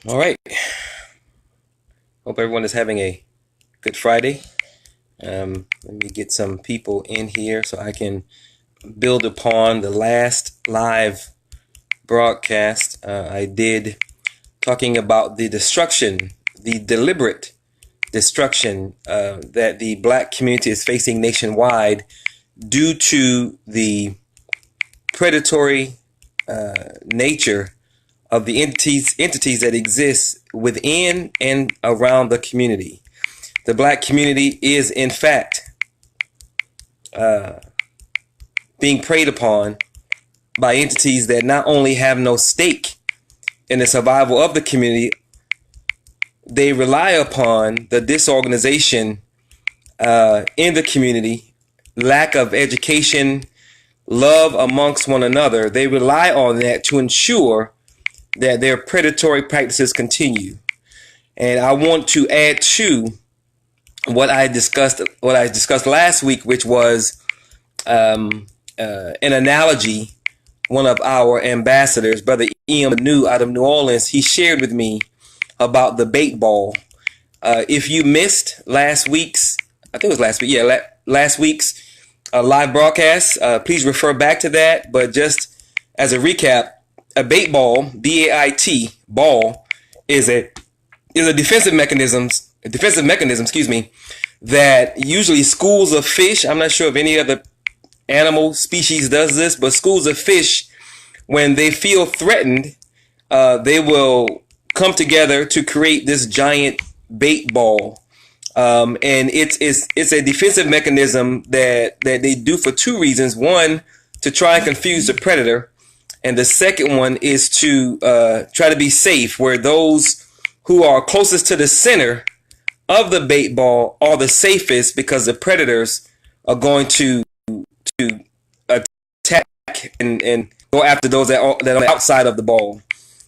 All right. Hope everyone is having a good Friday. Let me get some people in here so I can build upon the last live broadcast I did talking about the destruction, the deliberate destruction that the black community is facing nationwide due to the predatory nature of the entities that exist within and around the community. The black community is, in fact, being preyed upon by entities that not only have no stake in the survival of the community, they rely upon the disorganization in the community, lack of education, love amongst one another. They rely on that to ensure that their predatory practices continue. And I want to add to what I discussed last week, which was an analogy. One of our ambassadors, Brother Ian New out of New Orleans, he shared with me about the bait ball. If you missed last week's, I think it was last week, last week's live broadcast, please refer back to that. But just as a recap, a bait ball, B-A-I-T, ball, is a defensive mechanism, that usually schools of fish, I'm not sure if any other animal species does this, but schools of fish, when they feel threatened, they will come together to create this giant bait ball. And it's a defensive mechanism that they do for two reasons. One, to try and confuse the predator. And the second one is to try to be safe, where those who are closest to the center of the bait ball are the safest, because the predators are going to attack and go after those that are outside of the ball.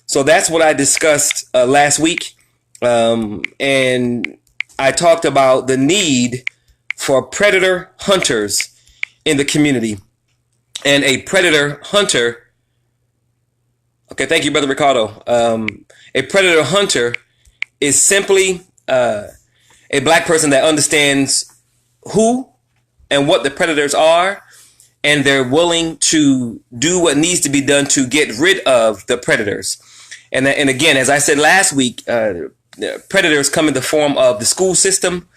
So that's what I discussed last week. And I talked about the need for predator hunters in the community. And a predator hunter, okay, thank you, Brother Ricardo. A predator hunter is simply a black person that understands who and what the predators are, and they're willing to do what needs to be done to get rid of the predators. And again, as I said last week, predators come in the form of the school system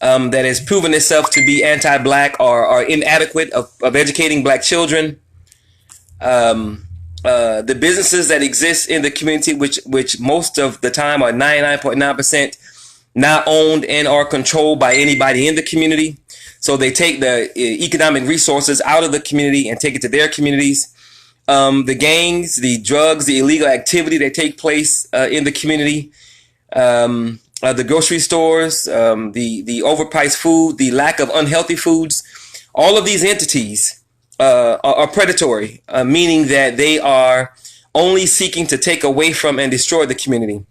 that has proven itself to be anti-black or inadequate of educating black children. The businesses that exist in the community, which most of the time are 99.9% not owned and or controlled by anybody in the community. So they take the economic resources out of the community and take it to their communities. The gangs, the drugs, the illegal activity that take place in the community, the grocery stores, the overpriced food, the lack of unhealthy foods, all of these entities are predatory, meaning that they are only seeking to take away from and destroy the community.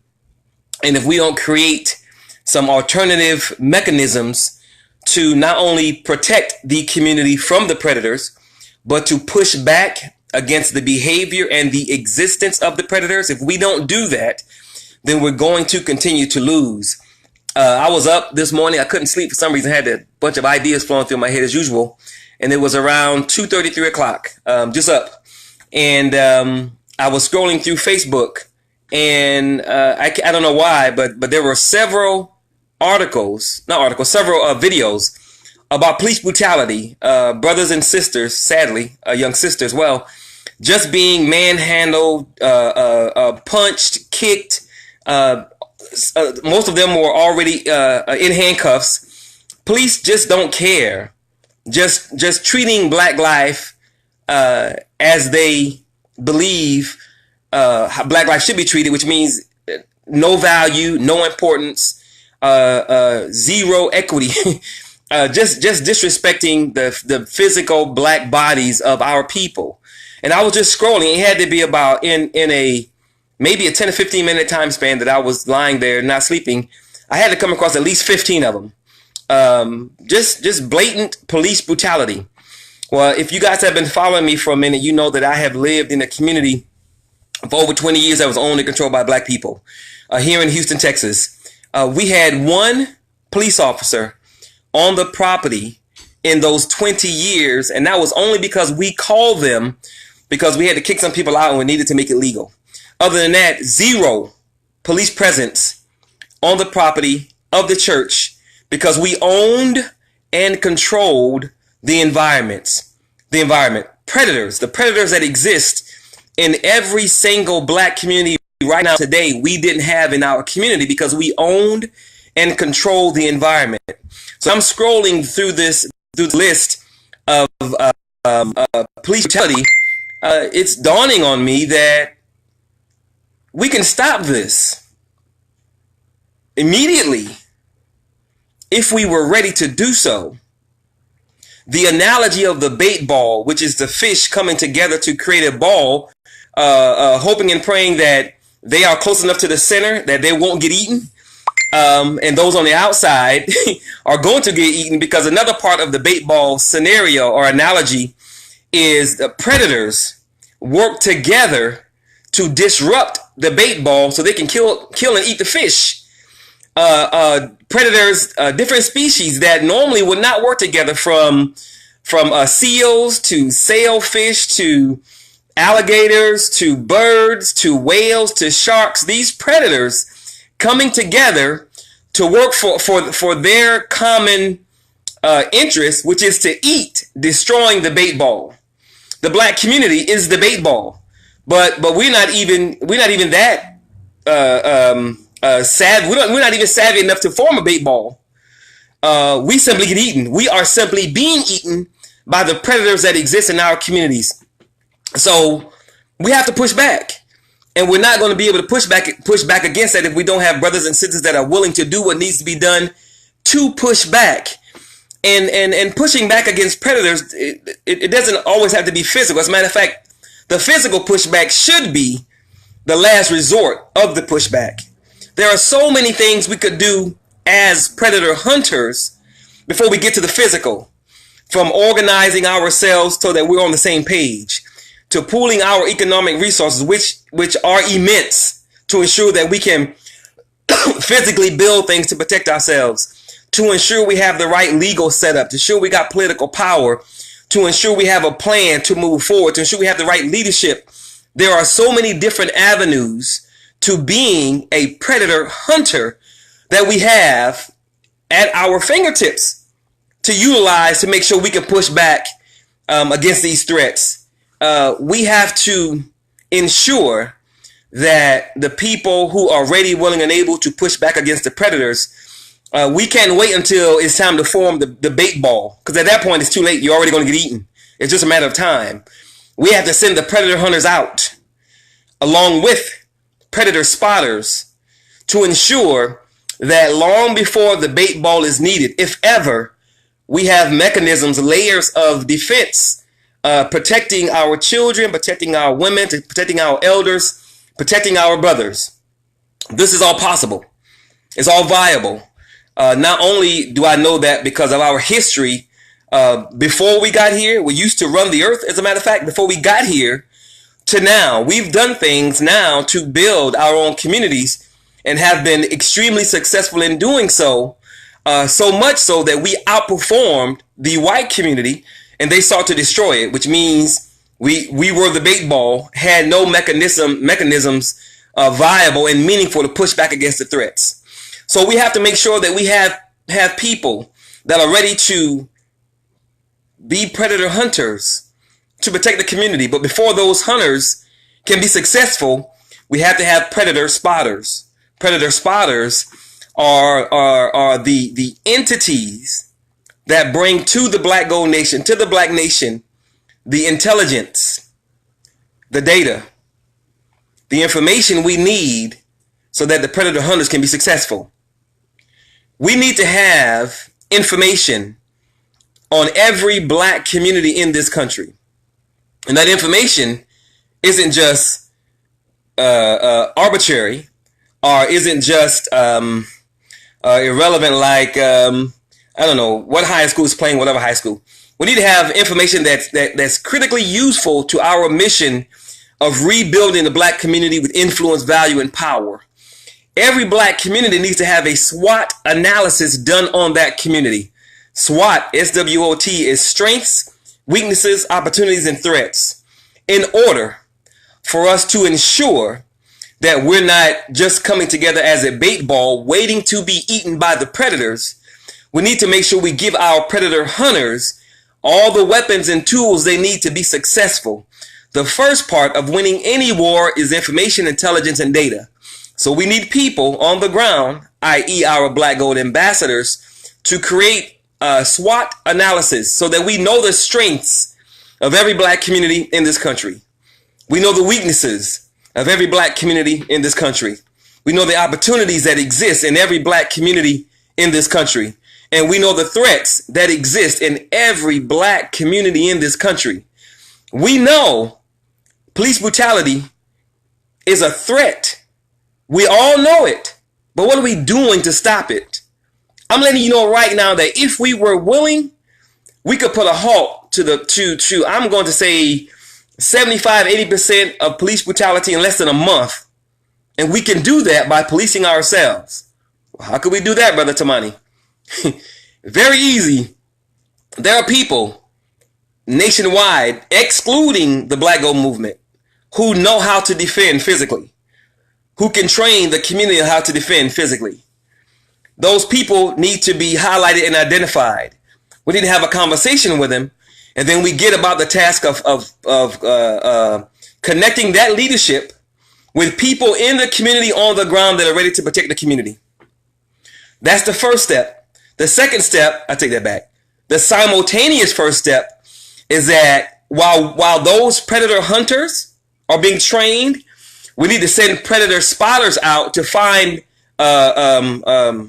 And if we don't create some alternative mechanisms to not only protect the community from the predators, but to push back against the behavior and the existence of the predators, if we don't do that, then we're going to continue to lose. I was up this morning. I couldn't sleep for some reason. I had a bunch of ideas flowing through my head as usual. And it was around 2:30, 3 o'clock, just up. And I was scrolling through Facebook, and I don't know why, but there were several several videos about police brutality, brothers and sisters, sadly, a young sister as well, just being manhandled, punched, kicked. Most of them were already in handcuffs. Police just don't care. Just treating black life as they believe black life should be treated, which means no value, no importance, zero equity. Just disrespecting the physical black bodies of our people. And I was just scrolling. It had to be about in a maybe a 10 to 15 minute time span that I was lying there not sleeping. I had to come across at least 15 of them. Just blatant police brutality. Well, if you guys have been following me for a minute, you know that I have lived in a community for over 20 years that was owned and controlled by black people. Here in Houston, Texas, we had one police officer on the property in those 20 years, and that was only because we called them because we had to kick some people out and we needed to make it legal. Other than that, zero police presence on the property of the church because we owned and controlled the environment. Predators, the predators that exist in every single black community right now today, we didn't have in our community because we owned and controlled the environment. So I'm scrolling through the list of police brutality. It's dawning on me that we can stop this immediately if we were ready to do so. The analogy of the bait ball, which is the fish coming together to create a ball, hoping and praying that they are close enough to the center that they won't get eaten. And those on the outside are going to get eaten, because another part of the bait ball scenario or analogy is the predators work together to disrupt the bait ball so they can kill and eat the fish. Predators, different species that normally would not work together, from seals to sailfish to alligators to birds to whales to sharks. These predators coming together to work for their common interest, which is to eat, destroying the bait ball. The black community is the bait ball, but we're not even that savvy. We're not even savvy enough to form a bait ball. We simply get eaten. We are simply being eaten by the predators that exist in our communities. So we have to push back. And we're not going to be able to push back against that if we don't have brothers and sisters that are willing to do what needs to be done to push back. And pushing back against predators, it doesn't always have to be physical. As a matter of fact, the physical pushback should be the last resort of the pushback. There are so many things we could do as predator hunters before we get to the physical, from organizing ourselves so that we're on the same page, to pooling our economic resources, which are immense, to ensure that we can physically build things to protect ourselves, to ensure we have the right legal setup, to ensure we got political power, to ensure we have a plan to move forward, to ensure we have the right leadership. There are so many different avenues to being a predator hunter that we have at our fingertips to utilize to make sure we can push back against these threats. We have to ensure that the people who are ready, willing, and able to push back against the predators, we can't wait until it's time to form the bait ball, because at that point it's too late. You're already going to get eaten. It's just a matter of time. We have to send the predator hunters out along with predator spotters to ensure that long before the bait ball is needed, if ever, we have mechanisms, layers of defense, protecting our children, protecting our women, protecting our elders, protecting our brothers. This is all possible. It's all viable. Not only do I know that because of our history, before we got here, we used to run the earth. As a matter of fact, before we got here to now, we've done things now to build our own communities and have been extremely successful in doing so. So much so that we outperformed the white community and they sought to destroy it, which means we were the bait ball, had no mechanisms viable and meaningful to push back against the threats. So we have to make sure that we have people that are ready to be predator hunters to protect the community. But before those hunters can be successful, we have to have predator spotters. Predator spotters are the entities that bring to the black gold nation, to the black nation, the intelligence, the data, the information we need so that the predator hunters can be successful. We need to have information on every black community in this country. And that information isn't just arbitrary or isn't just irrelevant, like, I don't know, what high school is playing whatever high school. We need to have information that's critically useful to our mission of rebuilding the black community with influence, value, and power. Every black community needs to have a SWOT analysis done on that community. SWOT, S-W-O-T, is strengths, weaknesses, opportunities, and threats. In order for us to ensure that we're not just coming together as a bait ball waiting to be eaten by the predators, we need to make sure we give our predator hunters all the weapons and tools they need to be successful. The first part of winning any war is information, intelligence, and data. So we need people on the ground, i.e. our Black Gold ambassadors, to create a SWOT analysis so that we know the strengths of every black community in this country. We know the weaknesses of every black community in this country. We know the opportunities that exist in every black community in this country. And we know the threats that exist in every black community in this country. We know police brutality is a threat. We all know it. But what are we doing to stop it? I'm letting you know right now that if we were willing, we could put a halt to I'm going to say 75-80% of police brutality in less than a month. And we can do that by policing ourselves. How could we do that, Brother Tamani? Very easy. There are people nationwide, excluding the Black Gold movement, who know how to defend physically, who can train the community on how to defend physically. Those people need to be highlighted and identified. We need to have a conversation with them, and then we get about the task of connecting that leadership with people in the community on the ground that are ready to protect the community. That's the first step. The second step, I take that back. The simultaneous first step is that while those predator hunters are being trained, we need to send predator spotters out to find a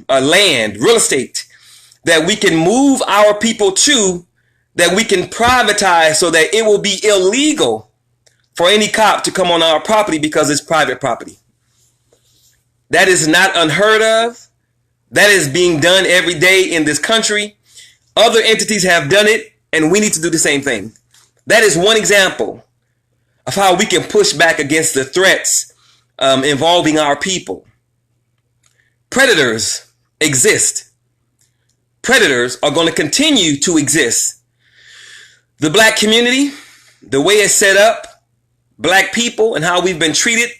land, real estate, that we can move our people to, that we can privatize so that it will be illegal for any cop to come on our property because it's private property. That is not unheard of. That is being done every day in this country. Other entities have done it, and we need to do the same thing. That is one example of how we can push back against the threats involving our people. Predators exist. Predators are going to continue to exist. The black community, the way it's set up, black people and how we've been treated,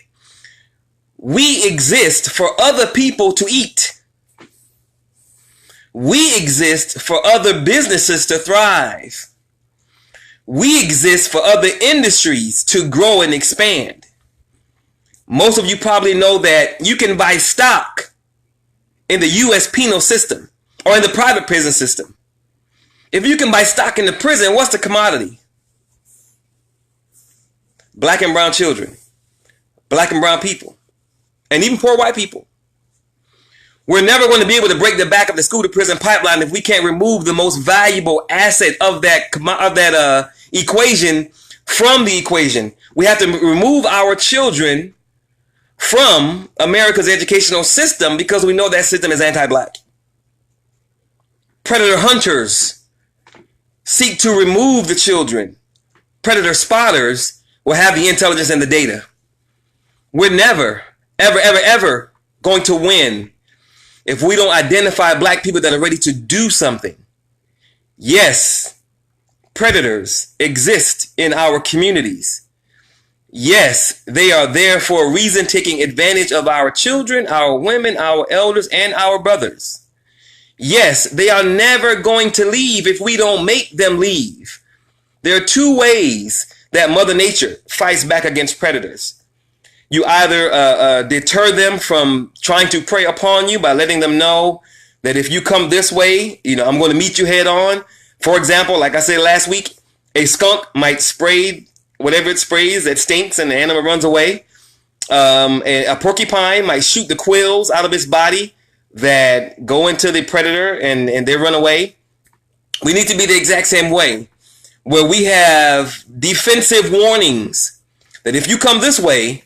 we exist for other people to eat. We exist for other businesses to thrive. We exist for other industries to grow and expand. Most of you probably know that you can buy stock in the U.S. penal system or in the private prison system. If you can buy stock in the prison, what's the commodity? Black and brown children, black and brown people, and even poor white people. We're never going to be able to break the back of the school to prison pipeline if we can't remove the most valuable asset of that equation from the equation. We have to remove our children from America's educational system because we know that system is anti-black. Predator hunters seek to remove the children. Predator spotters will have the intelligence and the data. We're never, ever, ever, ever going to win if we don't identify black people that are ready to do something. Yes, predators exist in our communities. Yes, they are there for a reason, taking advantage of our children, our women, our elders, and our brothers. Yes, they are never going to leave if we don't make them leave. There are two ways that Mother Nature fights back against predators. You either deter them from trying to prey upon you by letting them know that if you come this way, I'm going to meet you head on. For example, like I said last week, a skunk might spray whatever it sprays that stinks and the animal runs away. And a porcupine might shoot the quills out of its body that go into the predator and they run away. We need to be the exact same way, where we have defensive warnings that if you come this way,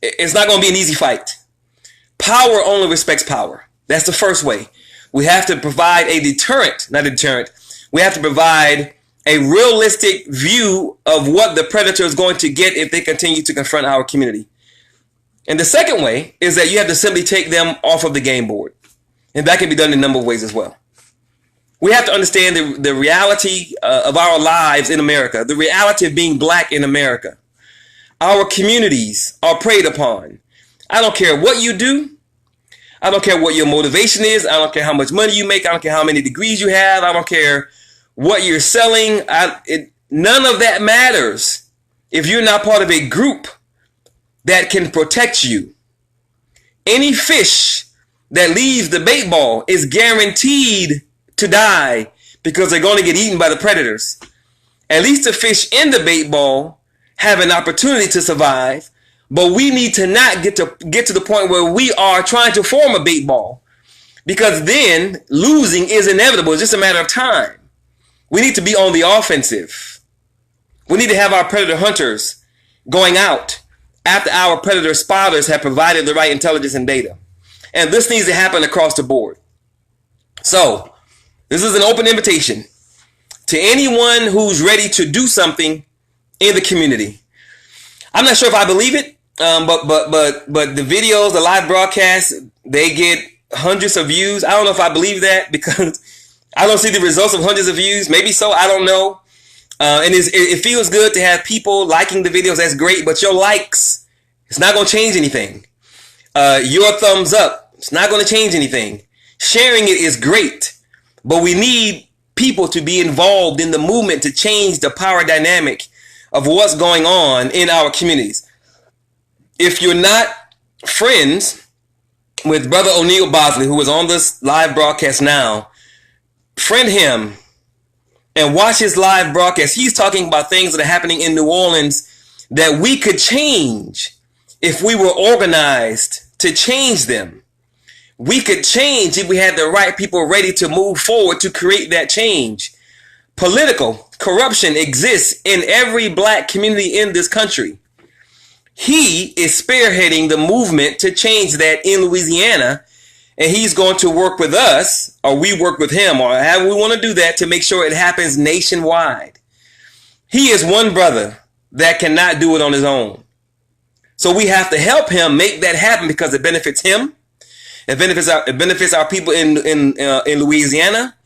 it's not going to be an easy fight. Power only respects power. That's the first way. We have to provide a deterrent, not a deterrent. We have to provide a realistic view of what the predator is going to get if they continue to confront our community. And the second way is that you have to simply take them off of the game board. And that can be done in a number of ways as well. We have to understand the reality of our lives in America, the reality of being black in America. Our communities are preyed upon. I don't care what you do. I don't care what your motivation is. I don't care how much money you make. I don't care how many degrees you have. I don't care what you're selling. None of that matters if you're not part of a group that can protect you. Any fish that leaves the bait ball is guaranteed to die because they're going to get eaten by the predators. At least the fish in the bait ball have an opportunity to survive, but we need to not get to the point where we are trying to form a bait ball, because then losing is inevitable. It's just a matter of time. We need to be on the offensive. We need to have our predator hunters going out after our predator spotters have provided the right intelligence and data. And this needs to happen across the board. So this is an open invitation to anyone who's ready to do something in the community. I'm not sure if I believe it, but the videos, the live broadcasts, they get hundreds of views. I don't know if I believe that because I don't see the results of hundreds of views. Maybe so, I don't know. And it feels good to have people liking the videos. That's great, but your likes, it's not going to change anything. Your thumbs up, it's not going to change anything. Sharing it is great, but we need people to be involved in the movement to change the power dynamic of what's going on in our communities. If you're not friends with Brother O'Neal Bosley, who is on this live broadcast now, friend him and watch his live broadcast. He's talking about things that are happening in New Orleans that we could change if we were organized to change them. We could change if we had the right people ready to move forward to create that change. Political corruption exists in every black community in this country. He is spearheading the movement to change that in Louisiana, and he's going to work with us, or we work with him, or however we want to do that, to make sure it happens nationwide. He is one brother that cannot do it on his own. So we have to help him make that happen because it benefits him. It benefits our people in Louisiana.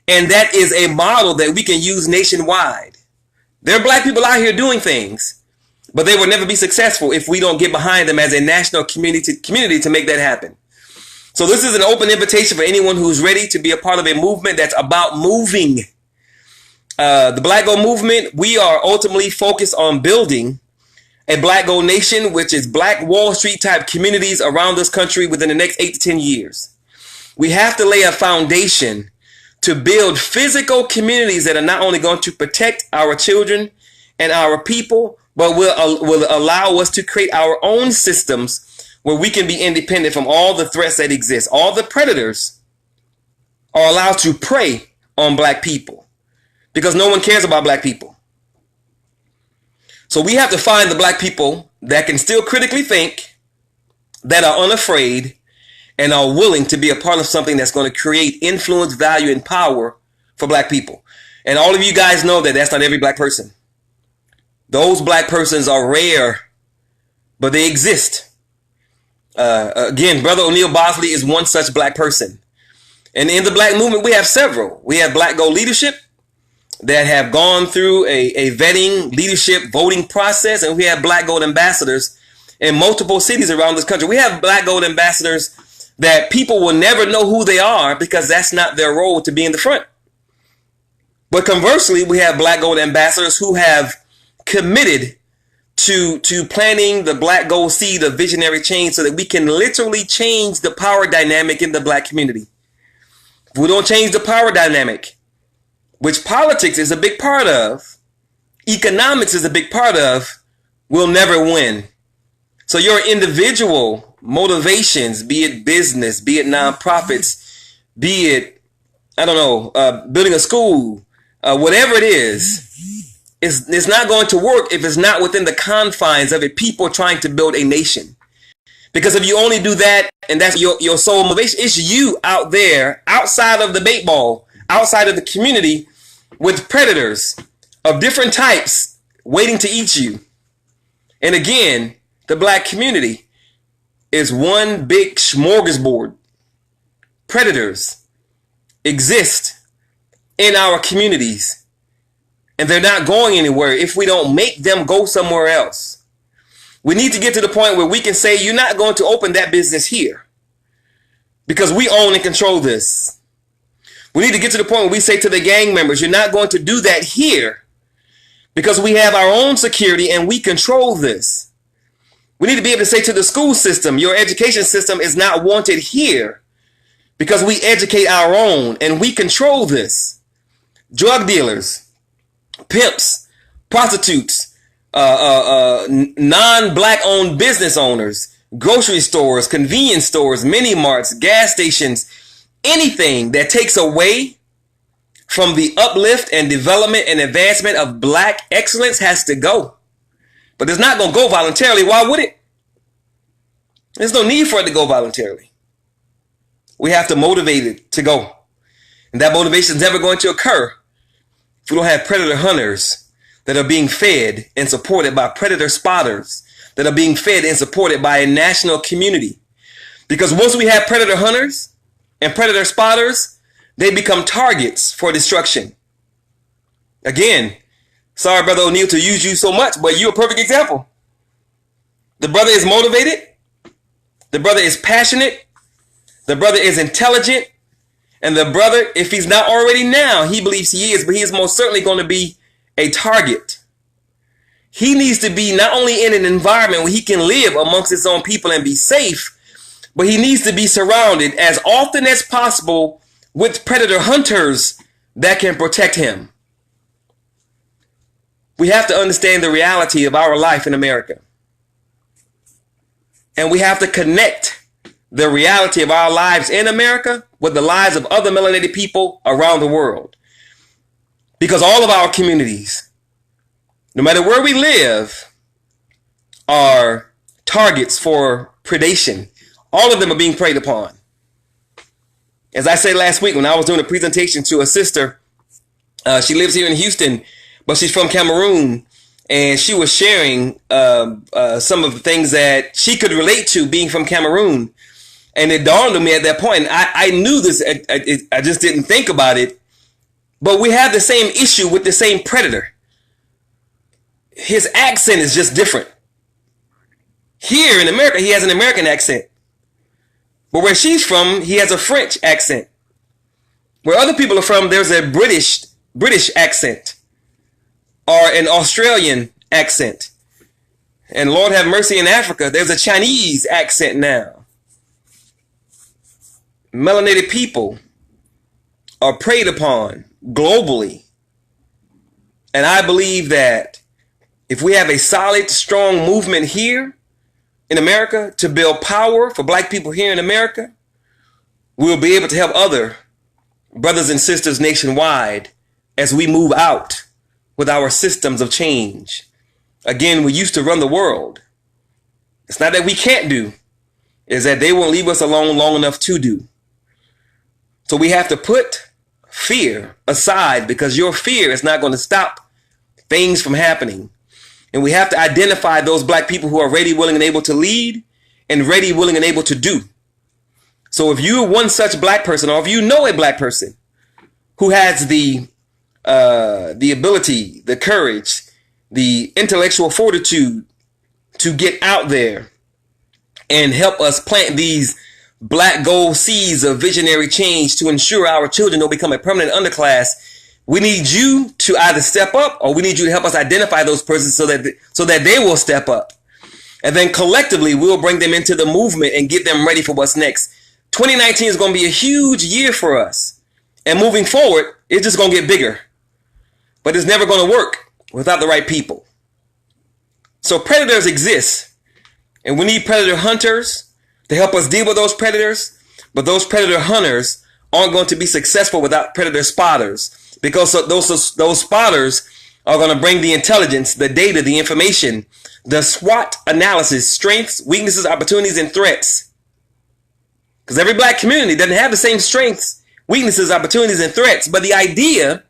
And that is a model that we can use nationwide. There are black people out here doing things, but they will never be successful if we don't get behind them as a national community to make that happen. So this is an open invitation for anyone who's ready to be a part of a movement that's about moving. The Black Gold Movement, we are ultimately focused on building a Black Gold Nation, which is Black Wall Street type communities around this country within the next 8 to 10 years. We have to lay a foundation to build physical communities that are not only going to protect our children and our people, but will allow us to create our own systems where we can be independent from all the threats that exist. All the predators are allowed to prey on black people because no one cares about black people. So we have to find the black people that can still critically think, that are unafraid, and are willing to be a part of something that's going to create influence, value, and power for black people. And all of you guys know that that's not every black person. Those black persons are rare, but they exist. Again, Brother O'Neal Bosley is one such black person. And in the black movement, we have several. We have Black Gold leadership that have gone through a vetting leadership voting process, and we have Black Gold ambassadors in multiple cities around this country. We have Black Gold ambassadors that people will never know who they are because that's not their role to be in the front. But conversely, we have Black Gold ambassadors who have committed to planting the Black Gold seed of visionary change so that we can literally change the power dynamic in the black community. If we don't change the power dynamic, which politics is a big part of, economics is a big part of, we'll never win. So your individual motivations, be it business, be it nonprofits, be it, building a school, whatever it is, it's not going to work if it's not within the confines of a people trying to build a nation. Because if you only do that, and that's your sole motivation, it's you out there, outside of the bait ball, outside of the community, with predators of different types waiting to eat you. And again, the black community is one big smorgasbord. Predators exist in our communities, and they're not going anywhere if we don't make them go somewhere else. We need to get to the point where we can say, you're not going to open that business here because we own and control this. We need to get to the point where we say to the gang members, you're not going to do that here because we have our own security and we control this. We need to be able to say to the school system, your education system is not wanted here because we educate our own and we control this. Drug dealers, pimps, prostitutes, non-black owned business owners, grocery stores, convenience stores, mini marts, gas stations, anything that takes away from the uplift and development and advancement of black excellence has to go. But it's not going to go voluntarily. Why would it? There's no need for it to go voluntarily. We have to motivate it to go. And that motivation is never going to occur if we don't have predator hunters that are being fed and supported by predator spotters that are being fed and supported by a national community. Because once we have predator hunters and predator spotters, they become targets for destruction. Again, sorry, Brother O'Neill, to use you so much, but you're a perfect example. The brother is motivated. The brother is passionate. The brother is intelligent. And the brother, if he's not already now, he believes he is, but he is most certainly going to be a target. He needs to be not only in an environment where he can live amongst his own people and be safe, but he needs to be surrounded as often as possible with predator hunters that can protect him. We have to understand the reality of our life in America. And we have to connect the reality of our lives in America with the lives of other melanated people around the world. Because all of our communities, no matter where we live, are targets for predation. All of them are being preyed upon. As I said last week when I was doing a presentation to a sister, she lives here in Houston, but she's from Cameroon, and she was sharing some of the things that she could relate to being from Cameroon. And it dawned on me at that point, and I knew this, I just didn't think about it, but we have the same issue with the same predator. His accent is just different. Here in America, he has an American accent. But where she's from, he has a French accent. Where other people are from, there's a British accent. Or an Australian accent. And Lord have mercy, in Africa, there's a Chinese accent now. Melanated people are preyed upon globally. And I believe that if we have a solid, strong movement here in America to build power for black people here in America, we'll be able to help other brothers and sisters nationwide as we move out with our systems of change. Again, we used to run the world. It's not that we can't do, it's that they won't leave us alone long enough to do. So we have to put fear aside, because your fear is not going to stop things from happening. And we have to identify those black people who are ready, willing, and able to lead, and ready, willing, and able to do. So if you're one such black person, or if you know a black person who has the ability, the courage, the intellectual fortitude to get out there and help us plant these black gold seeds of visionary change to ensure our children don't become a permanent underclass, we need you to either step up, or we need you to help us identify those persons so that they will step up. And then collectively, we'll bring them into the movement and get them ready for what's next. 2019 is going to be a huge year for us. And moving forward, it's just going to get bigger. But it's never going to work without the right people. So predators exist. And we need predator hunters to help us deal with those predators. But those predator hunters aren't going to be successful without predator spotters. Because those spotters are going to bring the intelligence, the data, the information, the SWOT analysis, strengths, weaknesses, opportunities, and threats. Because every black community doesn't have the same strengths, weaknesses, opportunities, and threats. But the idea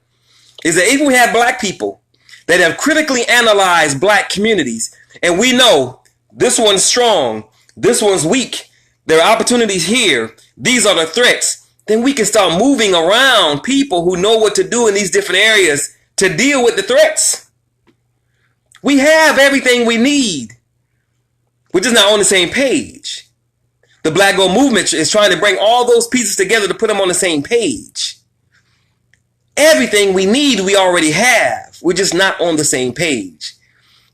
is that if we have black people that have critically analyzed black communities, and we know this one's strong, this one's weak, there are opportunities here, these are the threats, then we can start moving around people who know what to do in these different areas to deal with the threats. We have everything we need. We're just not on the same page. The Black Gold Movement is trying to bring all those pieces together to put them on the same page. Everything we need, we already have. We're just not on the same page.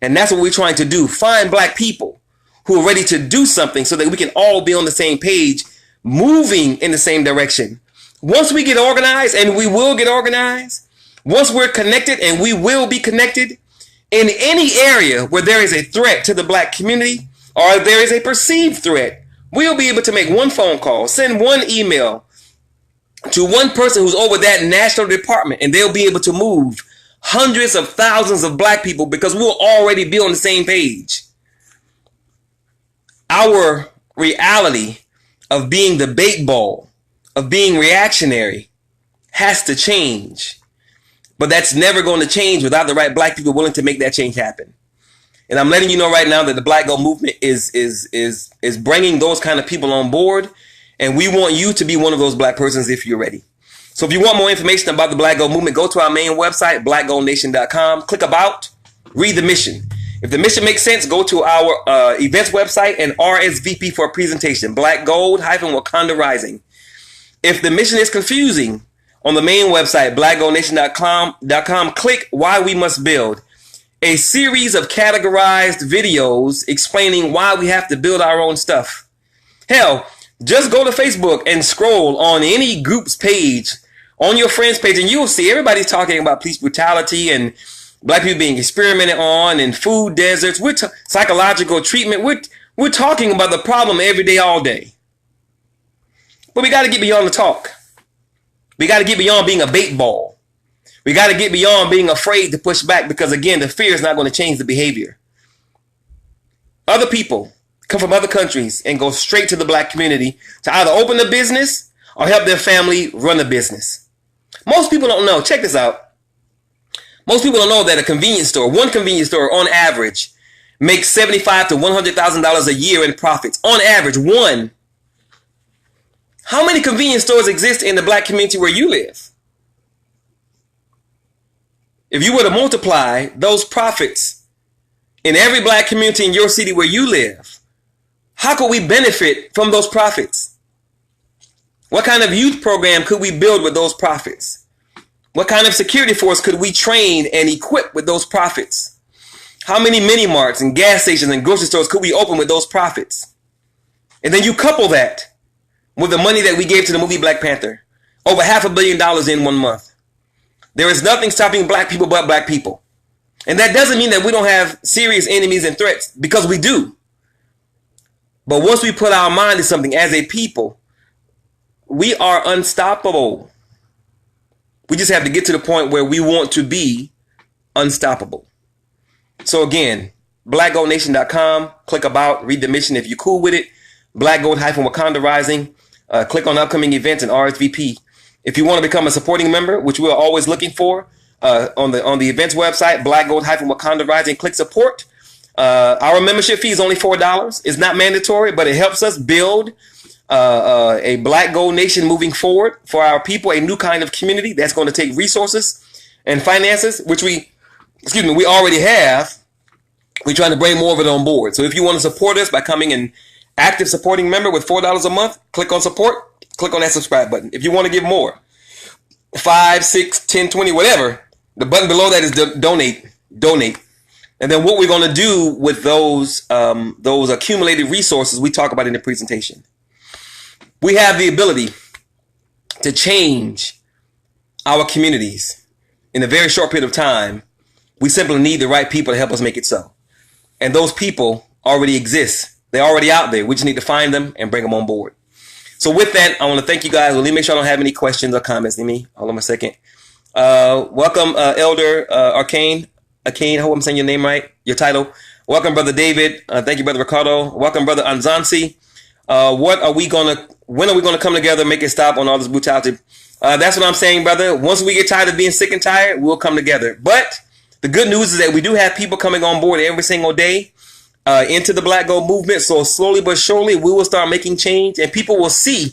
And that's what we're trying to do. Find black people who are ready to do something so that we can all be on the same page, moving in the same direction. Once we get organized, and we will get organized, once we're connected, and we will be connected, in any area where there is a threat to the black community or there is a perceived threat, we'll be able to make one phone call, send one email to one person who's over that national department, and they'll be able to move hundreds of thousands of black people because we'll already be on the same page. Our reality of being the bait ball, of being reactionary, has to change. But that's never going to change without the right black people willing to make that change happen. And I'm letting you know right now that the Black Gold Movement is bringing those kind of people on board. And we want you to be one of those black persons if you're ready. So if you want more information about the Black Gold Movement, go to our main website, blackgoldnation.com. Click about, read the mission. If the mission makes sense, go to our events website and RSVP for a presentation, Black Gold-Wakanda Rising. If the mission is confusing, on the main website, blackgoldnation.com, click Why We Must Build, a series of categorized videos explaining why we have to build our own stuff. Hell, just go to Facebook and scroll on any group's page, on your friend's page, and you'll see everybody's talking about police brutality and black people being experimented on and food deserts, psychological treatment. We're talking about the problem every day, all day. But we got to get beyond the talk. We got to get beyond being a bait ball. We got to get beyond being afraid to push back because, again, the fear is not going to change the behavior. Other people come from other countries and go straight to the black community to either open a business or help their family run a business. Most people don't know. Check this out. Most people don't know that one convenience store on average makes $75,000 to $100,000 a year in profits. On average, one. How many convenience stores exist in the black community where you live? If you were to multiply those profits in every black community in your city where you live, how could we benefit from those profits? What kind of youth program could we build with those profits? What kind of security force could we train and equip with those profits? How many mini marts and gas stations and grocery stores could we open with those profits? And then you couple that with the money that we gave to the movie Black Panther. Over $500 million in 1 month. There is nothing stopping black people but black people. And that doesn't mean that we don't have serious enemies and threats, because we do. But once we put our mind to something as a people, we are unstoppable. We just have to get to the point where we want to be unstoppable. So again, blackgoldnation.com, click about, read the mission if you're cool with it. Black Gold-Wakanda Rising. Click on upcoming events and RSVP. If you want to become a supporting member, which we're always looking for, on the events website, Black Gold-Wakanda Rising, click support. Our membership fee is only $4. It's not mandatory, but it helps us build a Black Gold Nation moving forward for our people, a new kind of community that's going to take resources and finances, which we already have. We're trying to bring more of it on board. So if you want to support us by coming an active supporting member with $4 a month, click on support, click on that subscribe button. If you want to give more, 5, 6, 10, 20, whatever, the button below that is donate. And then what we're going to do with those accumulated resources we talk about in the presentation. We have the ability to change our communities in a very short period of time. We simply need the right people to help us make it so. And those people already exist. They're already out there. We just need to find them and bring them on board. So with that, I want to thank you guys. Let me make sure I don't have any questions or comments. Hold on a second. Welcome, Elder Arcane. I hope I'm saying your name right, your title. Welcome, Brother David. Thank you, Brother Ricardo. Welcome, Brother Anzansi. When are we going to come together and make a stop on all this brutality? That's what I'm saying, brother. Once we get tired of being sick and tired, we'll come together. But The good news is that we do have people coming on board every single day into the Black Gold movement. So slowly but surely, we will start making change, and people will see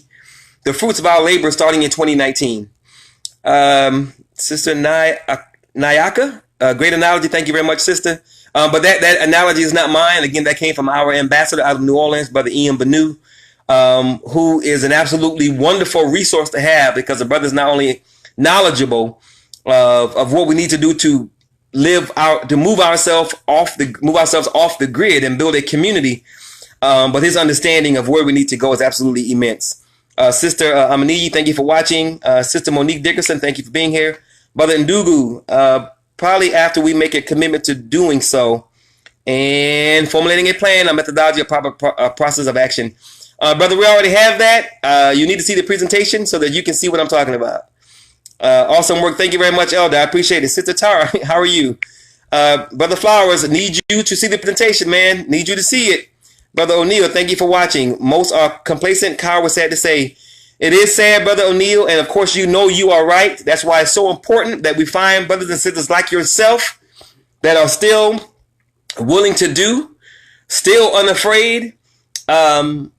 the fruits of our labor starting in 2019. Sister Nayaka, great analogy. Thank you very much, sister. But that analogy is not mine. Again, that came from our ambassador out of New Orleans, Brother Ian Banu, who is an absolutely wonderful resource to have, because the brother is not only knowledgeable of what we need to do to move ourselves off the grid and build a community, but his understanding of where we need to go is absolutely immense. Sister Amaniyi, thank you for watching. Sister Monique Dickerson, thank you for being here. Brother Ndugu, probably after we make a commitment to doing so and formulating a plan, a methodology, a proper process of action. Brother, we already have that. You need to see the presentation so that you can see what I'm talking about. Awesome work. Thank you very much, Elder. I appreciate it. Sister Tara, how are you? Brother Flowers, need you to see the presentation, man. Need you to see it. Brother O'Neill, thank you for watching. Most are complacent. Kyle was sad to say. It is sad, Brother O'Neill, and of course you know you are right. That's why it's so important that we find brothers and sisters like yourself that are still willing to do, still unafraid, and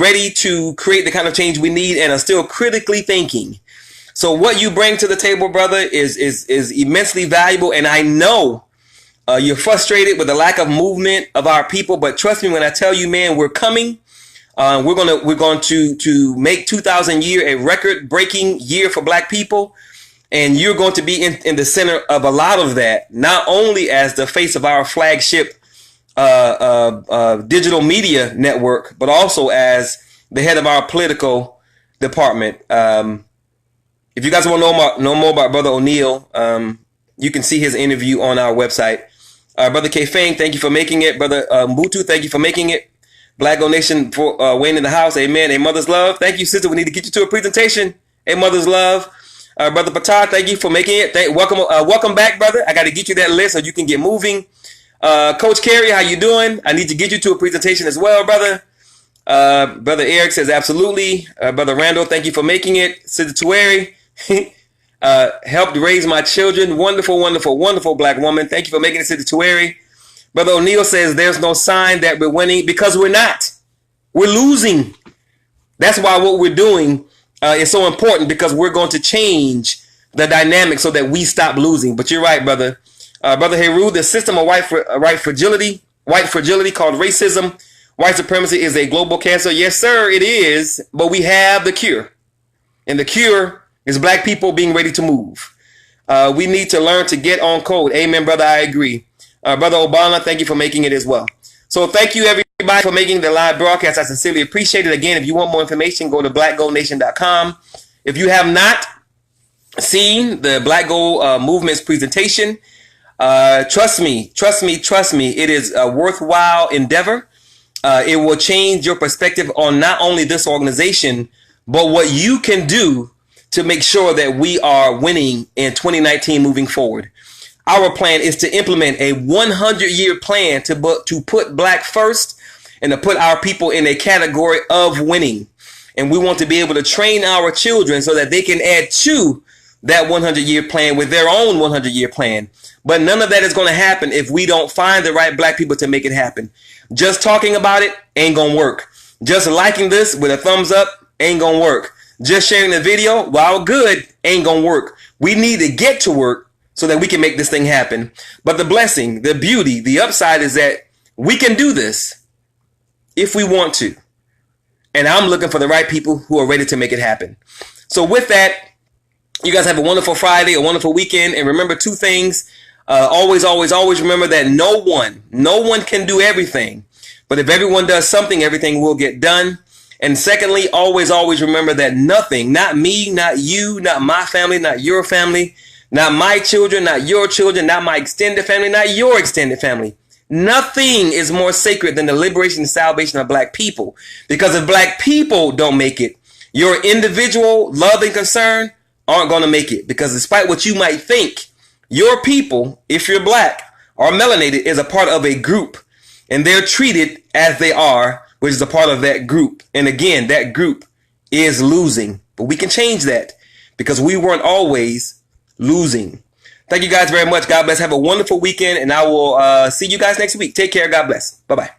ready to create the kind of change we need, and are still critically thinking. So what you bring to the table, brother, is immensely valuable, and I know you're frustrated with the lack of movement of our people, but trust me when I tell you, man, we're coming. We're going to make 2000 year a record-breaking year for Black people, and you're going to be in the center of a lot of that, not only as the face of our flagship digital media network, but also as the head of our political department. If you guys want to know more about Brother O'Neill, you can see his interview on our website. Brother K. Fang, thank you for making it. Brother Mbutu, thank you for making it. Black Gold Nation for Wayne in the house. Amen. A mother's love. Thank you, sister. We need to get you to a presentation. A mother's love. Brother Patar, thank you for making it. Welcome back, brother. I got to get you that list so you can get moving. Coach Carey, how you doing? I need to get you to a presentation as well, brother. Brother Eric says absolutely. Brother Randall, thank you for making it. Sister Tueri helped raise my children. Wonderful, wonderful, wonderful Black woman. Thank you for making it, Sister Tueri. Brother O'Neill says there's no sign that we're winning, because we're not. We're losing. That's why what we're doing is so important, because we're going to change the dynamic so that we stop losing. But you're right, brother. Brother Heru, the system of white fragility called racism, white supremacy is a global cancer. Yes, sir, it is. But we have the cure. And the cure is Black people being ready to move. We need to learn to get on code. Amen, brother. I agree. Brother Obama, thank you for making it as well. So thank you, everybody, for making the live broadcast. I sincerely appreciate it. Again, if you want more information, go to blackgoldnation.com. If you have not seen the Black Gold Movement's presentation, trust me, it is a worthwhile endeavor. It will change your perspective on not only this organization, but what you can do to make sure that we are winning in 2019 moving forward. Our plan is to implement a 100-year plan to put Black first and to put our people in a category of winning. And we want to be able to train our children so that they can add to that 100-year plan with their own 100-year plan. But none of that is going to happen if we don't find the right Black people to make it happen. Just talking about it ain't going to work. Just liking this with a thumbs up ain't going to work. Just sharing the video, while good, ain't going to work. We need to get to work so that we can make this thing happen. But the blessing, the beauty, the upside is that we can do this if we want to. And I'm looking for the right people who are ready to make it happen. So with that, you guys have a wonderful Friday, a wonderful weekend. And remember two things. Always remember that no one can do everything. But if everyone does something, everything will get done. And secondly, always remember that nothing, not me, not you, not my family, not your family, not my children, not your children, not my extended family, not your extended family. Nothing is more sacred than the liberation and salvation of Black people. Because if Black people don't make it, your individual love and concern aren't going to make it. Because despite what you might think, your people, if you're Black or melanated, is a part of a group. And they're treated as they are, which is a part of that group. And again, that group is losing. But we can change that because we weren't always losing. Thank you guys very much. God bless. Have a wonderful weekend, and I will see you guys next week. Take care. God bless. Bye-bye.